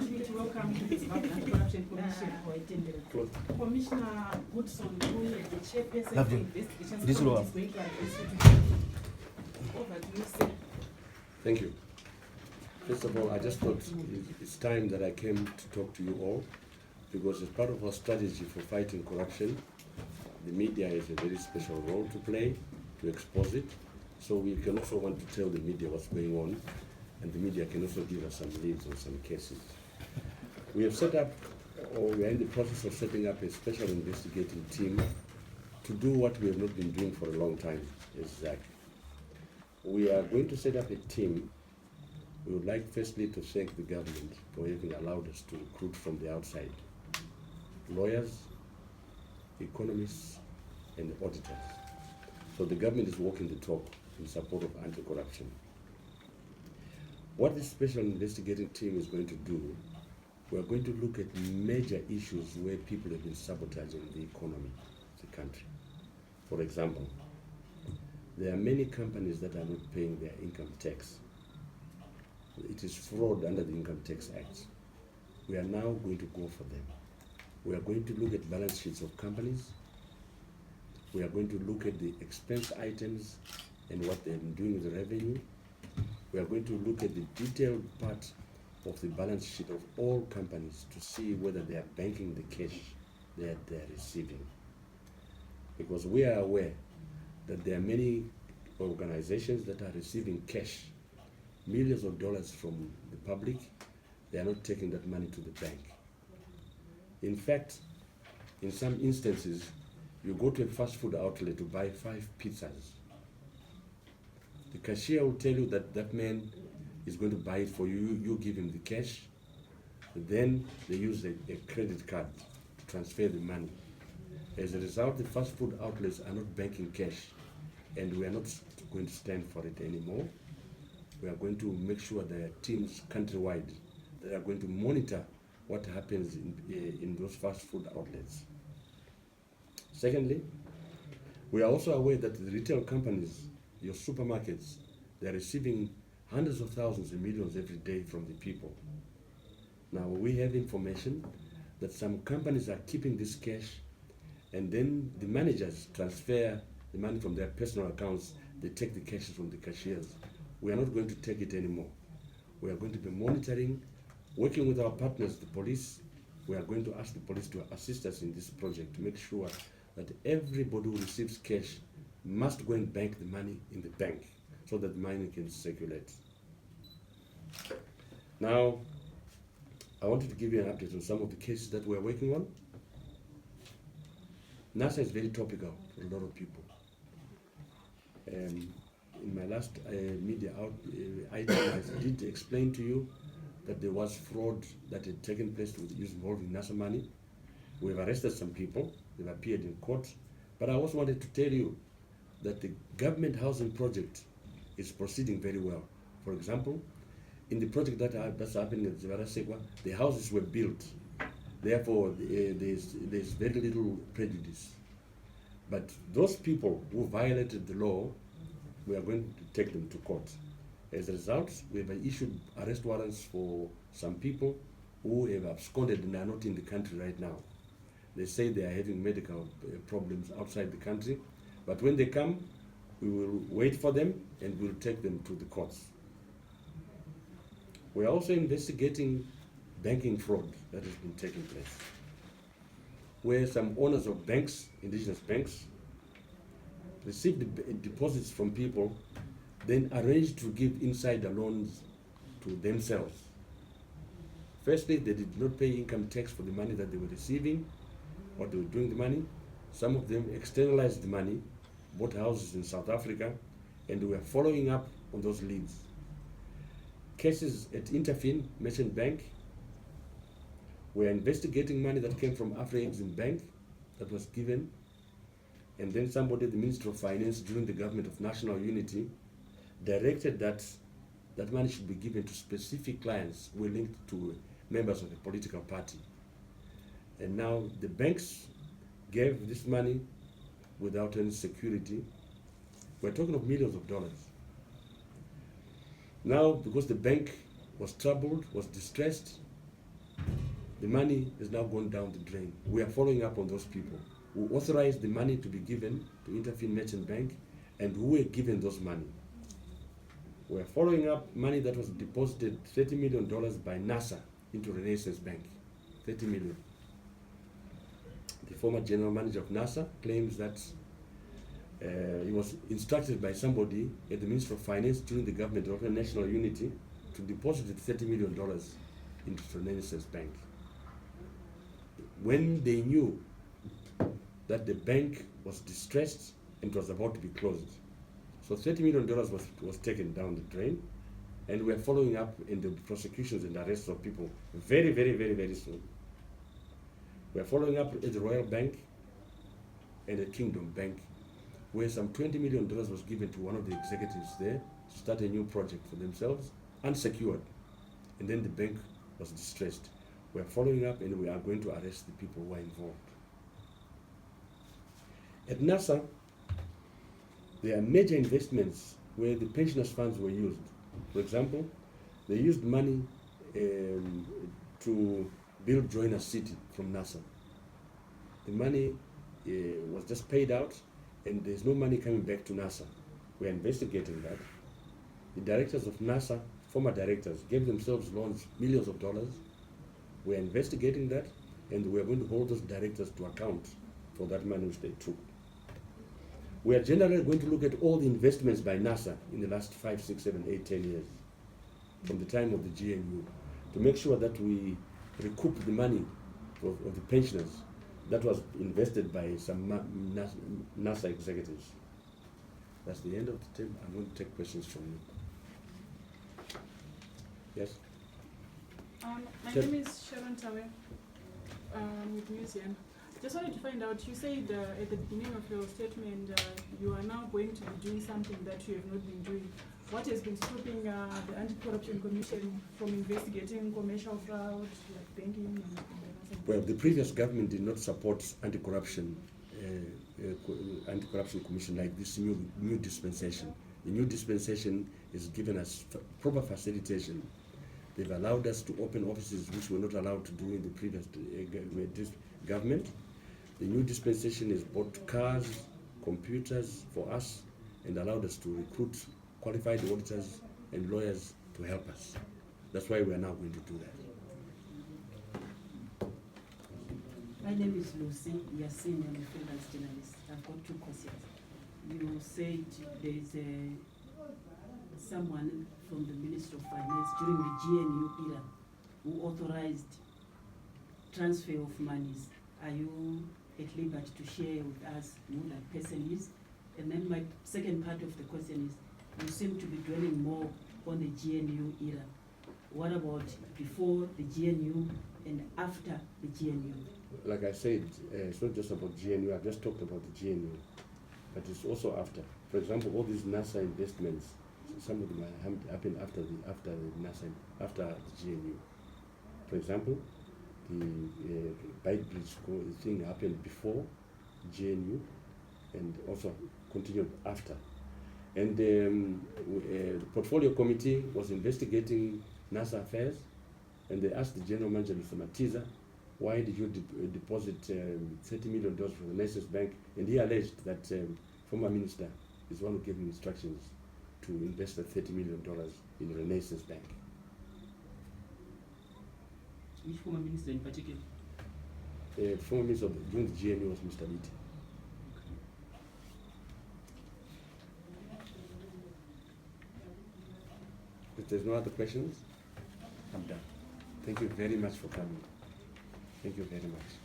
opportunity. Welcome to the Zimbabwean Corruption Commission. Commissioner Goodson, who is the chairperson of investigations, is going to address you today. Over to you, sir. Thank you. First of all, I just thought it's time that I came to talk to you all, because as part of our strategy for fighting corruption, the media has a very special role to play to expose it. So we can also want to tell the media what's going on, and the media can also give us some leads on some cases. We have set up, or we are in the process of setting up a special investigating team to do what we have not been doing for a long time. We are going to set up a team. We would like firstly to thank the government for having allowed us to recruit from the outside lawyers, economists, and auditors. So the government is walking the talk in support of anti-corruption. What this special investigating team is going to do, we are going to look at major issues where people have been sabotaging the economy of the country. For example, there are many companies that are not paying their income tax. It is fraud under the Income Tax Act. We are now going to go for them. We are going to look at balance sheets of companies. We are going to look at the expense items and what they're doing with the revenue. We are going to look at the detailed part of the balance sheet of all companies to see whether they are banking the cash that they're receiving. Because we are aware that there are many organizations that are receiving cash, millions of dollars from the public. They are not taking that money to the bank. In fact, in some instances, you go to a fast food outlet to buy 5 pizzas. The cashier will tell you that that man is going to buy it for you. You give him the cash. Then they use a credit card to transfer the money. As a result, the fast food outlets are not banking cash, and we are not going to stand for it anymore. We are going to make sure there are teams countrywide that are going to monitor what happens in those fast food outlets. Secondly, we are also aware that the retail companies, your supermarkets, they are receiving hundreds of thousands and millions every day from the people. Now we have information that some companies are keeping this cash, and then the managers transfer the money from their personal accounts. They take the cash from the cashiers. We are not going to take it anymore. We are going to be monitoring, working with our partners, the police. We are going to ask the police to assist us in this project to make sure that everybody who receives cash must go and bank the money in the bank so that the money can circulate. Now, I wanted to give you an update on some of the cases that we're working on. NASA is very topical for a lot of people. In my last media item, I did explain to you that there was fraud that had taken place involving NASA money. We've arrested some people. They've appeared in court. But I also wanted to tell you that the government housing project is proceeding very well. For example, in the project that's happening at Zimbabwean, the houses were built. Therefore, there's very little prejudice. But those people who violated the law, we are going to take them to court. As a result, we have issued arrest warrants for some people who have absconded and are not in the country right now. They say they are having medical problems outside the country, but when they come, we will wait for them and we'll take them to the courts. We are also investigating banking fraud that has been taking place, where some owners of banks, indigenous banks, received deposits from people, then arranged to give insider loans to themselves. Firstly, they did not pay income tax for the money that they were receiving, what they were doing with the money. Some of them externalized the money, bought houses in South Africa, and we are following up on those leads. Cases at Interfin, Merchant Bank, we are investigating money that came from Afro-Exim Bank that was given, and then somebody, the Minister of Finance during the government of national unity, directed that that money should be given to specific clients who were linked to members of a political party. And now the banks gave this money without any security. We're talking of millions of dollars. Now, because the bank was troubled, was distressed, the money has now gone down the drain. We are following up on those people who authorized the money to be given to Interfin Merchant Bank and who were given those money. We are following up money that was deposited $30 million by NASA into Renaissance Bank. 30 million. The former general manager of NASA claims that he was instructed by somebody at the Ministry of Finance during the government of national unity to deposit $30 million into Renaissance Bank. When they knew that the bank was distressed and was about to be closed. So $30 million was taken down the drain, and we are following up in the prosecutions and arrests of people very, very, very, very soon. We are following up at the Royal Bank and the Kingdom Bank, where some $20 million was given to one of the executives there to start a new project for themselves, unsecured. And then the bank was distressed. We are following up and we are going to arrest the people who are involved. At NASA, there are major investments where the pensioners' funds were used. For example, they used money to build Joiner City from NASA. The money was just paid out and there's no money coming back to NASA. We're investigating that. The directors of NASA, former directors, gave themselves loans, millions of dollars. We're investigating that, and we're going to hold those directors to account for that money which they took. We are generally going to look at all the investments by NASA in the last 5, 6, 7, 8, 10 years, from the time of the GNU, to make sure that we recoup the money of the pensioners that was invested by some NASA executives. That's the end of the term. I'm going to take questions from you. Yes? My name is Sharon Tawe with Museum. Just wanted to find out, you said at the beginning of your statement you are now going to be doing something that you have not been doing. What has been stopping the Anti-Corruption Commission from investigating commercial fraud, like banking and well, the previous government did not support anti-corruption commission like this new dispensation. The new dispensation is given us proper facilitation. They've allowed us to open offices which were not allowed to do in the previous government. The new dispensation has bought cars, computers for us, and allowed us to recruit qualified auditors and lawyers to help us. That's why we are now going to do that. My name is Lucy Yasin, I'm a freelance journalist. I've got two questions. You said there is someone from the Ministry of Finance during the GNU era who authorized transfer of monies. Are you at liberty to share with us who that person is? And then my second part of the question is, you seem to be dwelling more on the GNU era. What about before the GNU and after the GNU? Like I said, it's not just about GNU. I've just talked about the GNU, but it's also after. For example, all these NASA investments, some of them happened after the GNU. For example, the Bike Bridge thing happened before GNU and also continued after. And the portfolio committee was investigating NASA affairs, and they asked the general manager, Mr. Matiza, why did you deposit $30 million from the Renaissance Bank? And he alleged that former minister is one who gave him instructions to invest the $30 million in the Renaissance Bank. Which former minister in particular? Former minister during the GNU was Mr. Biti. If there's no other questions, I'm done. Thank you very much for coming. Thank you very much.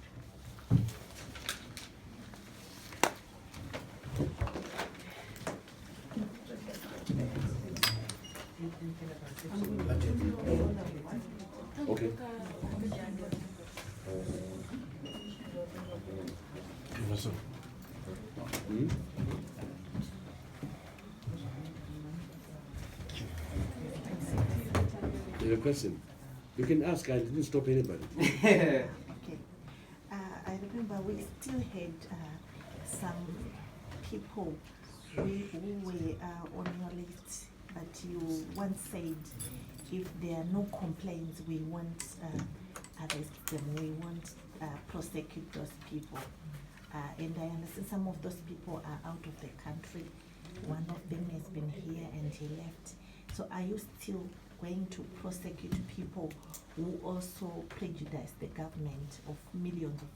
Okay. You have a question? You can ask. I didn't stop anybody. Okay. I remember we still had some people who were on your list, but you once said if there are no complaints, we won't arrest them, we won't prosecute those people. And I understand some of those people are out of the country. One of them has been here and he left. So are you still going to prosecute people who also prejudice the government of millions of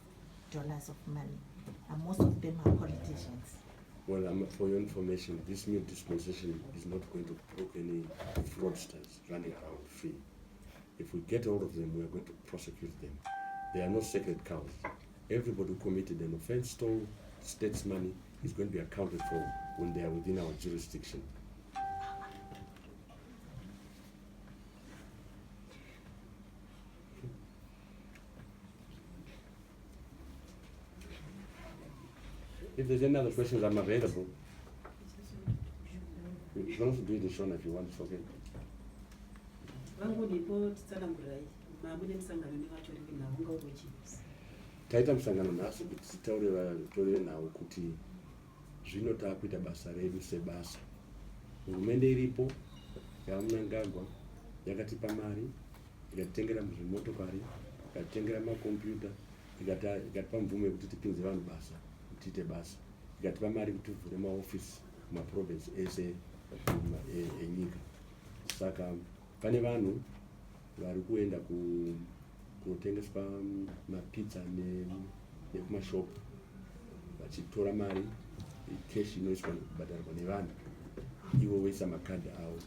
dollars of money? And most of them are politicians. Well, for your information, this new dispensation is not going to block any fraudsters running around free. If we get hold of them, we are going to prosecute them. They are not sacred cows. Everybody who committed an offense, stole state's money, is going to be accounted for when they are within our jurisdiction. If there's any other questions, I'm available. You can also do it in Shona if you want, it's okay. Vangonipo titsanangurai mamune musangano nevatori venhau ungauri chizi. Taita musangano nhasi kuti titaure navo kuti zvino taakuita basa redu sebasa. Hurumende iripo yaMunangagwa yakatipa mari, ikatitengera muzvimotokari, ikatitengera makombiyuta, ikatipa mvumo yekuti tipinze vanhu basa, tiite basa. Ikatipa mari kuti tivhure maofisi mumaprovince ese enyika. Saka pane vanhu vari kuenda kunotengeswa mapizza nekumashopu vachitora mari cash inoiswa kubhadharwa nevanhu, ivo voisa makadhi avo,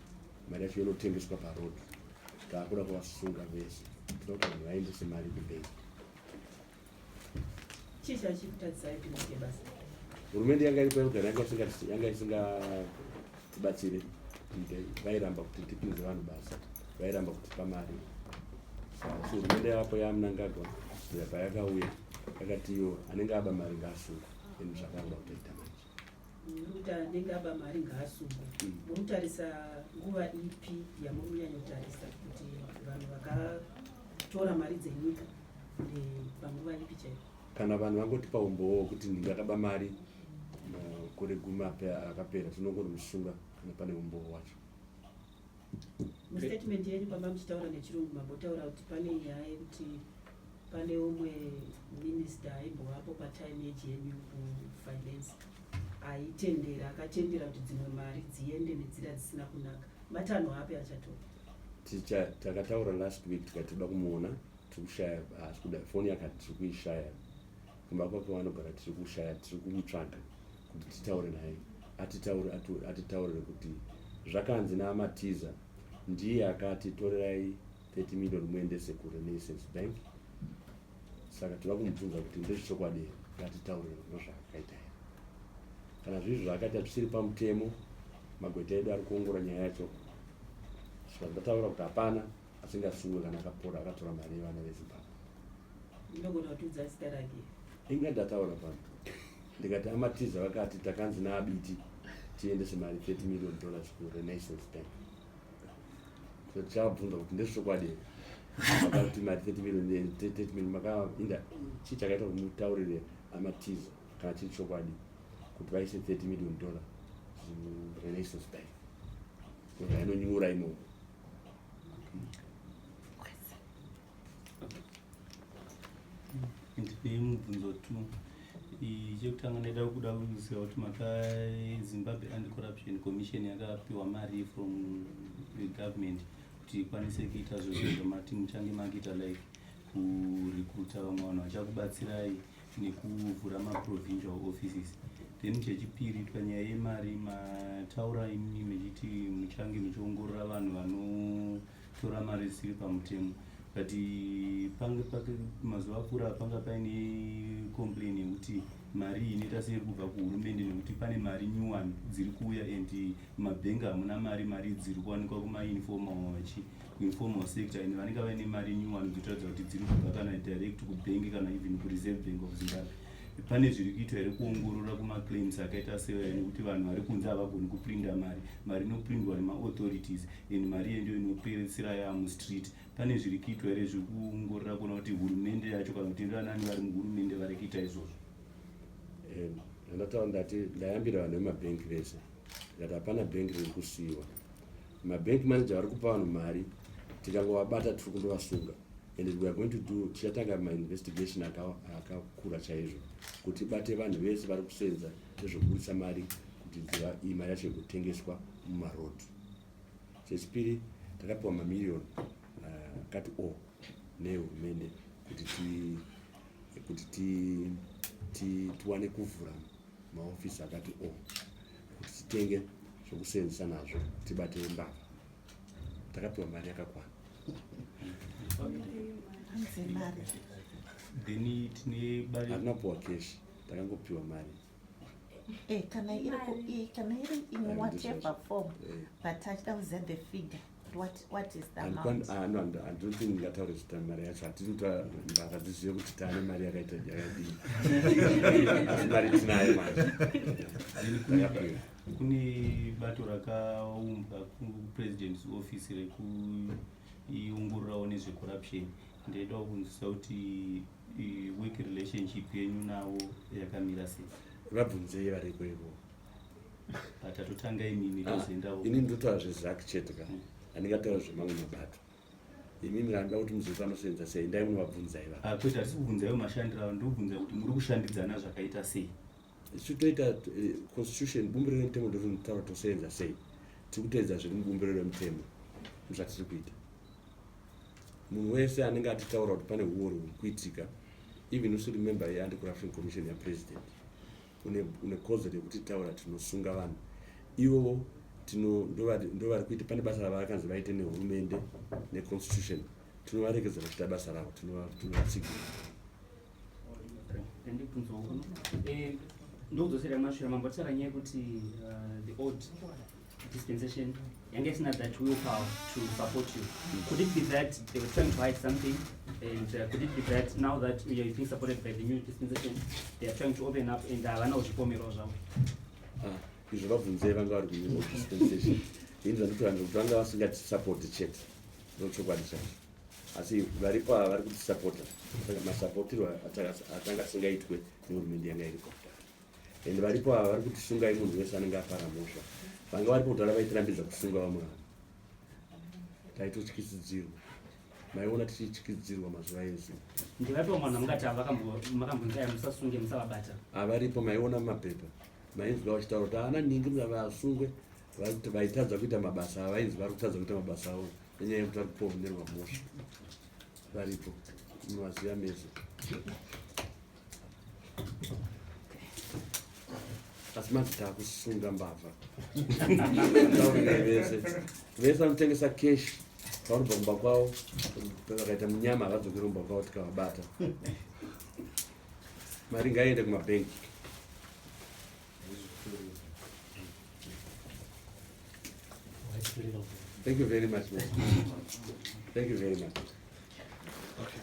mari yacho inotengeswa parod. Taakuda kuvasunga vese, tinoda kuti vanhu vaendese mari kubenki. Chii chachikutadzisai kuti muite basa? Hurumende yanga iripo yogara yanga isingatibatsire, vairamba kuti tipinze vanhu basa, vairamba kutipa mari. Saka hurumende yapo yaMunangagwa payakauya yakati iyo anenge aba mari ngaasunga, eni zvakakuda kutoita manje. Kuti anenge aba mari ngaasungwe. Munotarisa nguva ipi yamunonyanya kutarisa kuti vanhu vakatora mari dzenyika panguva ipi chaipo? Kana vanhu vangotipa umbowo kuti ndakaba mari makore 10 akapera, tinongorimusunga kana pane umbowo wacho. Mustatement yenyu pamba muchitaura nechirungu mambotaura kuti pane nyaya yekuti pane umwe minista aimbovapo patime yeGNU kufinance aitendera, akatendera kuti dzimwe mari dziende nenzira dzisina kunaka. Matanho api achatora? Takataura last week tikati toda kumuona, tikushaya kuda foni yakati tiri kuishaya. Kumba kwake vanogara tiri kushaya, tiri kumutsvaga kuti titaure naye. Atitaurire kuti zvakanzi naMatiza ndiye akati torerai 30 million muendese kuRenaissance Bank. Saka toda kumubvunza kuti ndezvechokwadi here, ngatitaurire zvakaita here. Kana zvizvo zvakaita zvisiri pamutemo, magweta edu ari kuongorora nyaya yacho. Saka ndataura kuti hapana asingasungwe kana akapora akatora mari yevana veZimbabwe. Ndinogona kutiudza zita rake. Ingandataura pano ndikati aMatiza vakati takanzi naBiti tiendese mari $30 million kuRenaissance Bank. So tichabvunza kuti ndezvechokwadi here, vakati mari 30 million makainda chii chakaita kuti mutaurire aMatiza kana chiri chokwadi kuti vaise $30 million kuRenaissance Bank. Kuti ainonyura imomo. Ndine mubvunzo tu chekutanga ndaida kuda kuziva kuti maka Zimbabwe Anti-Corruption Commission yakapiwa mari from the government kuti ikwanise kuita zvozvo mati muchange makuita like kurecruita vamwe vanhu vachakubatsirai nekuvhura maprovincial offices. Then chechipiri panyaya yemari mataura imi mechiti muchange muchiongorora vanhu vanotora mari dzisiri pamutemo. Kati pange mazuva apfuura panga paine complain yekuti mari inoita seiri kubva kuhurumende nekuti pane mari nyuwani dziri kuuya and mabhengi hamuna mari dziri kuwanikwa kuinformal sector, and vanenge vaine mari nyuwani dzinotaridza kuti dziri kubva kana direct kubhengi kana even kuReserve Bank of Zimbabwe. Pane zviri kuitwa here kuongorora kumaclaims akaita seyo nekuti vanhu vari kunze havagoni kuprinda mari inoprindwa nemaauthorities and mari iyo ndio inopedzisira yaamustreet. Pane zviri kuitwa here zviri kuongorora kuona kuti hurumende yacho kana kutenderana nani vari muhurumende vari kuita izvozvo. Ndataura ndati ndayambira vanhu vemabhengi vese ndati hapana bhengi riri kusiyiwa. Mabhengi manager vari kupa vanhu mari, tikangovabata tiri kundovasunga. and we are going to do tichatanga mainvestigation akakura chaizvo kuti bate vanhu vese vari kusenza nezvekuburitsa mari kuti iyi mari yacho ikutengeswa mumarodhi. Chechipiri, takapiwa mamiliyoni akati nehurumende kuti tiwane kuvhura maofisi akati kuti titenge zvokusenzesa nazvo tibate mbavha. Takapiwa mari yakakwana. Then tine bari hatinapiwa keshi, takangopiwa mari. Kana iri in whatever form, but touchdown the figure. What is the amount? No, I don't think ngataure zita mari yacho. Hatiri mbavha dzizive kuti taane mari yakaita yakadii. Asi mari tinayo manje. kune bato rakaumbwa kupresident's office rekuiongorirawo nezvecorruption. Ndaida kunzwisa kuti work relationship yenyu navo yakamira sei? Vabvunzei variko ivo. But atotanga imimi tozoendawo. Ini ndotaura zvezaki chete ka. Handingataura zvemamwe mabato. Imimi ndinoda kuti muzoita anosenza sei, ndai munovabvunzai va. Kwete hatisi kubvunzaiwo mashandiro avo, ndokubvunza kuti muri kushandidzana zvakaita sei? Tichitoita constitution bumbiro remutemo ndototaura tosenza sei. Tiri kuteedza zviri mubumbiro remutemo zvatiri kuita. Munhu wese anenge atitaura kuti pane uori huri kuitika, even usiri member yeanti-corruption commission yapresident, une kozo rekuti taura tinosunga vanhu. Ivo ndovari kuita, pane basa ravakanzi vaite nehurumende neconstitution. Tinovarekedza kuchita basa ravo, tinovatsigira. Ndokudzosera mashure mambo taura nyaya yekuti the old dispensation yange isina that willpower to support you. Could it be that they were trying to hide something, and could it be that now that you are being supported by the new dispensation they are trying to open up and havana kuzvipomerawo zvavo? Izvo vabvunzei vanga vari kunew dispensation. Ini zvandikuranza kuti vanga vasingatisapoti chete, ndochokwadi chacho. Asi varipo ava vari kutisapota, masapotirwo atanga asingaitwe nehurumende yanga iripo. And varipo ava vari kutisungai munhu wese anenge apara mhosva. Vanga varipo kuti vara vaitirambidza kusunga vamwe vanhu. Taitotyisidzirwa. Maiona tichityidzidzirwa mazuva ese. Ndivaipo vanhu mungati makambonzai musasunge musavabata? Avaripo, maiona mumapepa. Mainzwa vachitaura kuti haana ningi vasungwe, vaitadza kuita mabasa avo, vainzi vari kutadza kuita mabasa avo nenyaya yekuti vari kupomerwa mhosva. Varipo, mumaziva mese. Asi mati taakusunga mbavha. Vese vanotengesa keshi varubva kumba kwavo, vakaita munyama havadzokeri kumba kwavo tikavabata. Mari ngaiende kumabhengi. Thank you very much, man. Thank you very much. Okay.